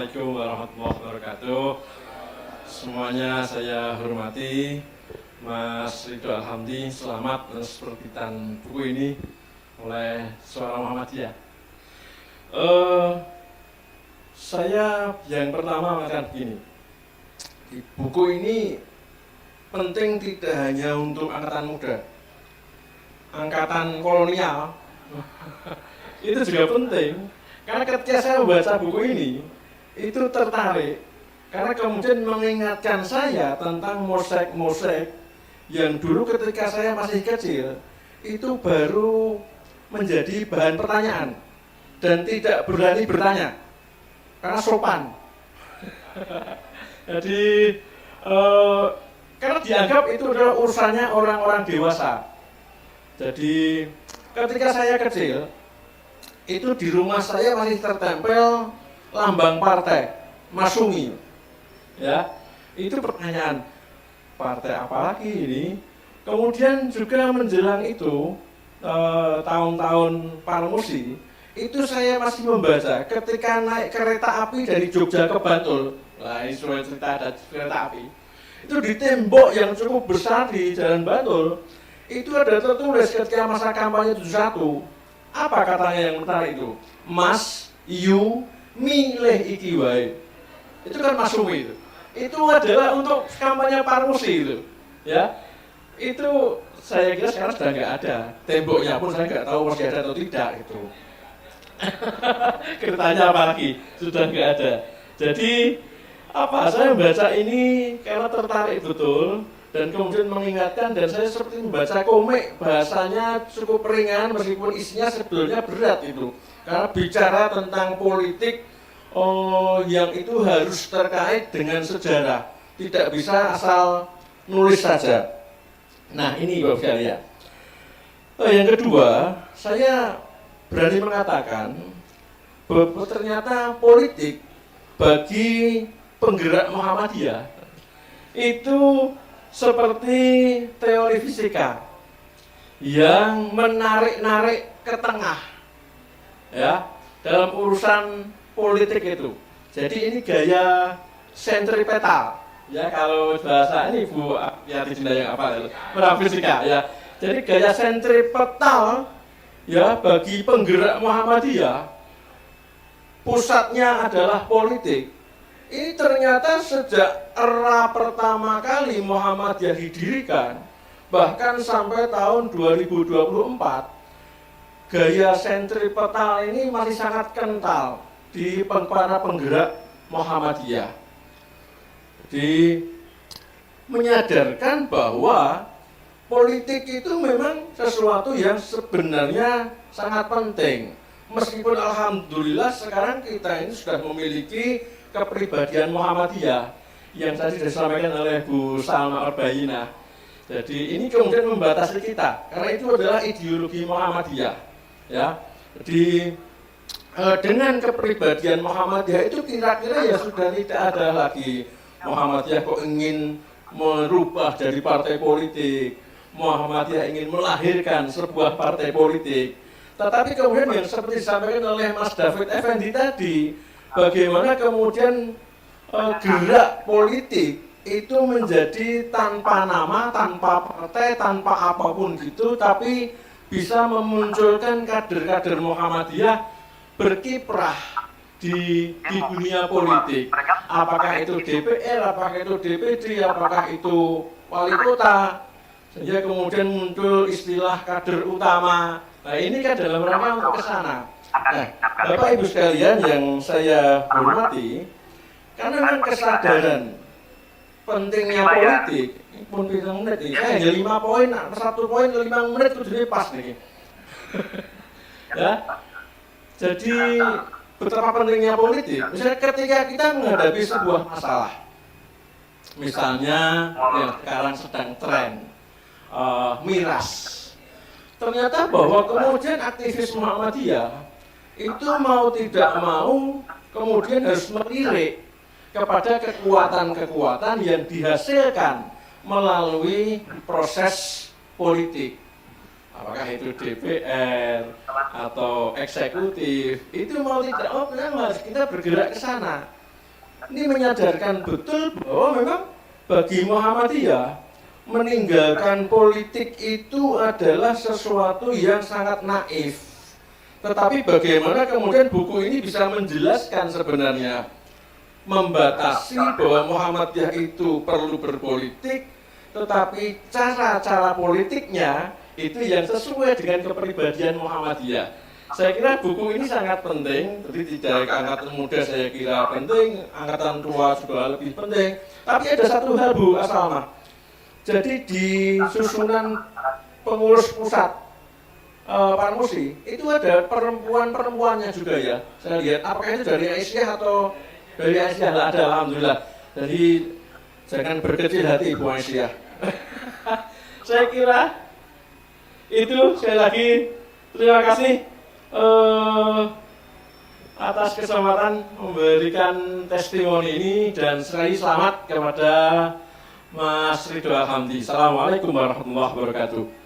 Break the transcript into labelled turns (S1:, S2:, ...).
S1: Assalamualaikum warahmatullahi wabarakatuh. Semuanya saya hormati. Mas Ridho Alhamdi, selamat atas perbitan buku ini oleh Suara Muhammadiyah. Saya yang pertama mengatakan begini, buku ini penting tidak hanya untuk angkatan muda, angkatan kolonial itu juga penting. Karena ketika saya membaca buku ini, itu tertarik. Karena kemudian mengingatkan saya tentang mosek-mosek yang dulu ketika saya masih kecil, itu baru menjadi bahan pertanyaan. Dan tidak berani bertanya, karena sopan. Jadi, karena dianggap itu adalah urusannya orang-orang dewasa. Jadi, ketika saya kecil, itu di rumah saya masih tertempel lambang partai Masyumi, ya. Itu pertanyaan, partai apa lagi ini? Kemudian juga menjelang itu tahun-tahun Parmusi, itu saya masih membaca ketika naik kereta api dari Jogja ke Bantul. Nah, ini sudah cerita ada kereta api. Itu di tembok yang cukup besar di Jalan Bantul, itu ada tertulis ketika masa kampanye 71. Apa katanya yang menarik itu? Mas, you, milih iki wae. Itu kan Masyumi itu. Itu adalah untuk kampanye Parmusi itu. Ya. Itu saya kira sekarang sudah nggak ada. Temboknya pun saya nggak tahu masih ada atau tidak itu. Keretanya apa lagi? Sudah nggak ada. Jadi saya membaca ini karena tertarik betul. Dan kemudian mengingatkan, dan saya seperti membaca komik, bahasanya cukup ringan meskipun isinya sebetulnya berat itu. Karena bicara tentang politik yang itu harus terkait dengan sejarah, tidak bisa asal nulis saja. Nah ini Bapak sekalian. Yang kedua, saya berani mengatakan bahwa ternyata politik bagi penggerak Muhammadiyah itu seperti teori fisika yang menarik-narik ke tengah, ya, dalam urusan politik itu. Jadi ini gaya sentripetal, ya, kalau bahasa ini Bu Yati Dinda yang apa, metafisika, ya. Jadi gaya sentripetal, ya, bagi penggerak Muhammadiyah, pusatnya adalah politik. Ini ternyata sejak era pertama kali Muhammadiyah didirikan, bahkan sampai tahun 2024, gaya sentripetal ini masih sangat kental di para penggerak Muhammadiyah. Jadi menyadarkan bahwa politik itu memang sesuatu yang sebenarnya sangat penting. Meskipun alhamdulillah sekarang kita ini sudah memiliki kepribadian Muhammadiyah yang tadi disampaikan oleh Bu Salma Al-Bayinah. Jadi ini kemudian membatasi kita karena itu adalah ideologi Muhammadiyah, ya. Jadi dengan kepribadian Muhammadiyah itu kira-kira ya sudah tidak ada lagi Muhammadiyah kok ingin merubah dari partai politik, Muhammadiyah ingin melahirkan sebuah partai politik. Tetapi kemudian yang seperti disampaikan oleh Mas David Effendi tadi, bagaimana kemudian gerak politik itu menjadi tanpa nama, tanpa partai, tanpa apapun gitu, tapi bisa memunculkan kader-kader Muhammadiyah berkiprah di dunia politik. Apakah itu DPR, apakah itu DPD, apakah itu wali kota, sehingga kemudian muncul istilah kader utama. Nah ini kan dalam rangka untuk ke sana. Nah, Bapak Ibu sekalian yang saya hormati, karena memang kesadaran pentingnya politik, pun 5 menit ini, saya hanya 5 poin, 1 poin 5 menit itu jadi pas nih. Ya, jadi betapa pentingnya politik. Misalnya ketika kita menghadapi sebuah masalah, misalnya yang sekarang sedang tren, miras. Ternyata bahwa kemudian aktivis Muhammadiyah itu mau tidak mau kemudian harus melirik kepada kekuatan-kekuatan yang dihasilkan melalui proses politik. Apakah itu DPR atau eksekutif, itu mau tidak mau kita bergerak ke sana. ini menyadarkan betul bahwa memang bagi Muhammadiyah meninggalkan politik itu adalah sesuatu yang sangat naif. Tetapi bagaimana kemudian buku ini bisa menjelaskan sebenarnya, membatasi bahwa Muhammadiyah itu perlu berpolitik, tetapi cara-cara politiknya itu yang sesuai dengan kepribadian Muhammadiyah. Saya kira buku ini sangat penting, jadi tidak angkatan muda saya kira penting, angkatan tua juga lebih penting. Tapi ada satu hal Bu Asalma, jadi di susunan pengurus pusat Pak Musi, itu ada perempuan-perempuannya juga ya. Saya lihat, apakah itu dari Aisyah atau dari Aisyah? Ada, alhamdulillah. Jadi jangan berkecil hati Ibu Aisyah. Saya kira itu sekali lagi terima kasih atas kesempatan memberikan testimoni ini dan sekali selamat kepada Mas Ridho Alhamdi. Assalamualaikum warahmatullahi wabarakatuh.